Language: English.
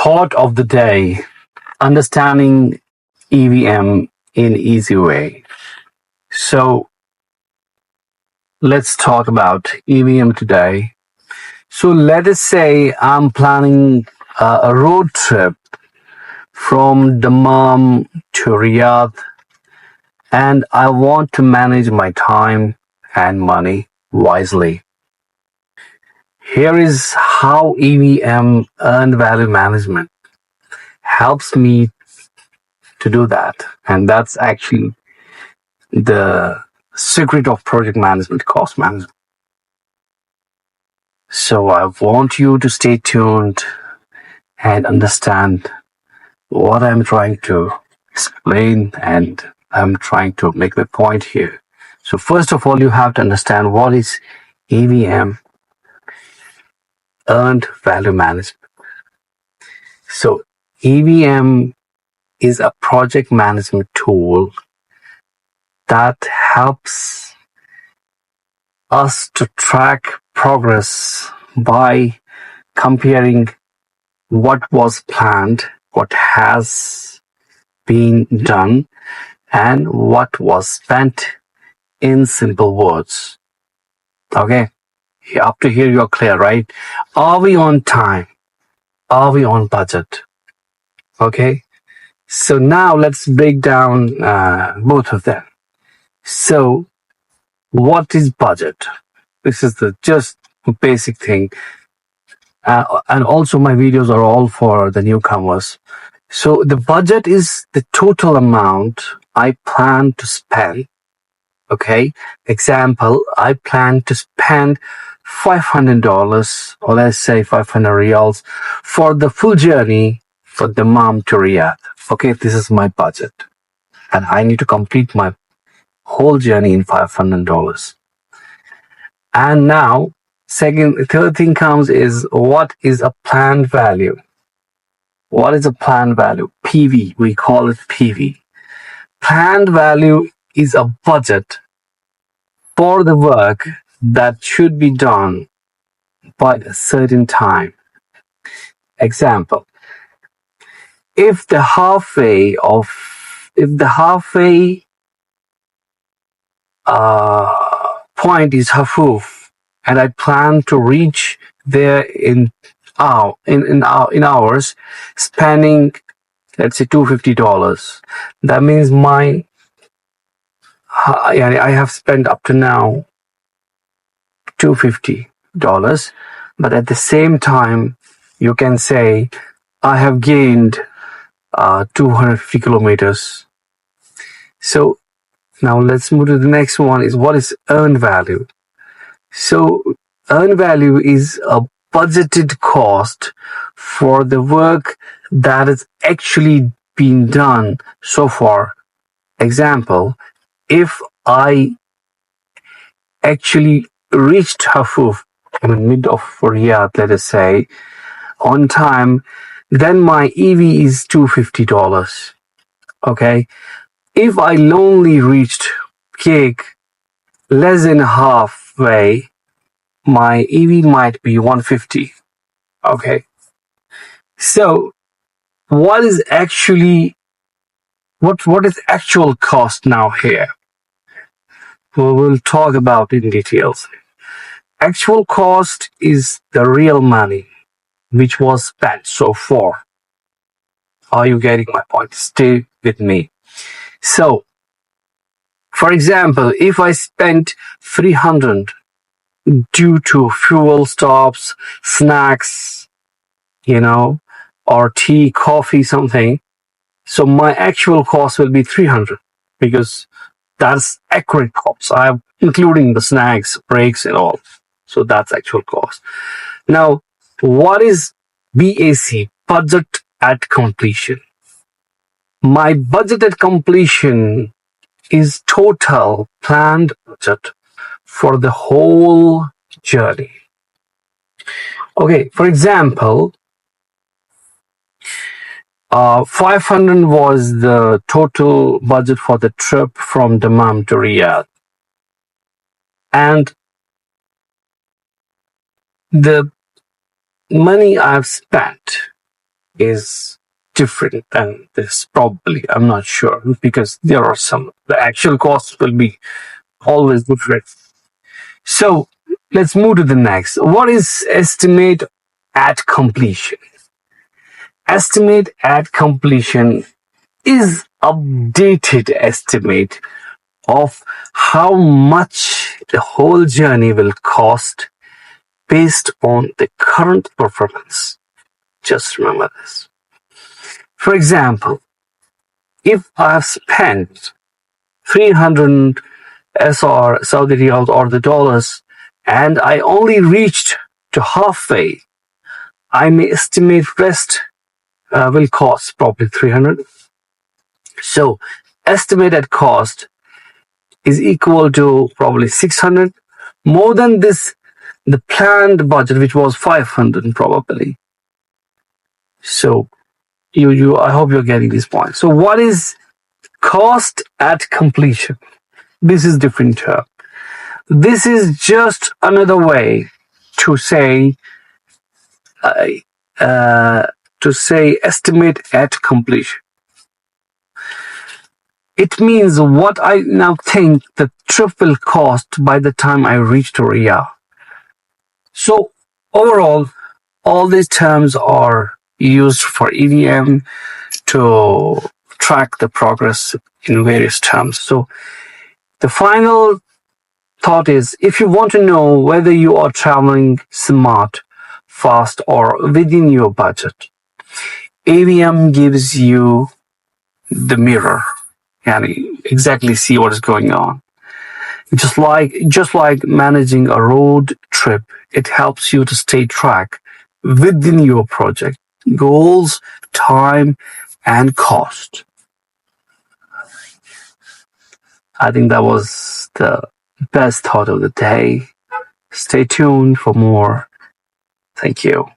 Thought of the day: understanding EVM in easy way. So let's talk about EVM today. So let us say I'm planning a road trip from Dammam to Riyadh, and I want to manage my time and money wisely. Here is how EVM, earned value management, helps me to do that. And that's actually the secret of project management, cost management. So I want you to stay tuned and understand what I'm trying to explain, and I'm trying to make the point here. So first of all, you have to understand what is EVM, earned value management. So EVM is a project management tool that helps us to track progress by comparing what was planned, what has been done, and what was spent, in simple words. Okay, up to here you're clear, right? Are we on time? Are we on budget? Okay, so now let's break down both of them. So what is budget? This is the just basic thing. And also my videos are all for the newcomers. So the budget is the total amount I plan to spend. Okay. Example, I plan to spend $500, or let's say 500 riyals, for the full journey for Dammam to Riyadh. Okay, this is my budget. And I need to complete my whole journey in $500. And now, third thing comes is, what is a planned value? What is a planned value? PV, we call it PV. Planned value is a budget for the work that should be done by a certain time. Example, if the halfway point is Hafuf, and I plan to reach there in hours, spending, let's say, $250. That means I have spent up to now $250, but at the same time, you can say I have gained 250 kilometers. So now let's move to the next one. Is what is earned value? So earned value is a budgeted cost for the work that has actually been done so far. Example, if I actually reached Hafuf in the mid of Riyadh, let us say, on time, then my EV is $250. Okay. If I only reached Cake less than halfway, my EV might be $150. Okay. So what is actual cost now here? We'll talk about in details. Actual cost is the real money which was spent so far. Are you getting my point? Stay with me. So, for example, if I spent 300 due to fuel stops, snacks, or tea, coffee, something, so my actual cost will be 300, because that's accurate cost. I'm including the snacks, breaks, and all. So that's actual cost. Now, what is BAC? Budget at completion. My budget at completion is total planned budget for the whole journey. Okay, for example, 500 was the total budget for the trip from Dammam to Riyadh. And the money I've spent is different than this. Probably, I'm not sure, because there are some, the actual costs will be always different. So let's move to the next. What is estimate at completion? Estimate at completion is updated estimate of how much the whole journey will cost based on the current performance. Just remember this. For example, if I have spent 300 SR Saudi riyals or the dollars and I only reached to halfway, I may estimate rest will cost probably 300. So estimated cost is equal to probably 600, more than this, the planned budget, which was 500 probably. So I hope you're getting this point. So what is cost at completion? This is different term. This is just another way to say estimate at completion. It means what I now think the trip will cost by the time I reach to Riyadh. So overall, all these terms are used for EVM to track the progress in various terms. So the final thought is, if you want to know whether you are traveling smart, fast, or within your budget, AVM gives you the mirror and exactly see what is going on. Just like managing a road trip, it helps you to stay track within your project goals, time, and cost. I think that was the best thought of the day. Stay tuned for more. Thank you.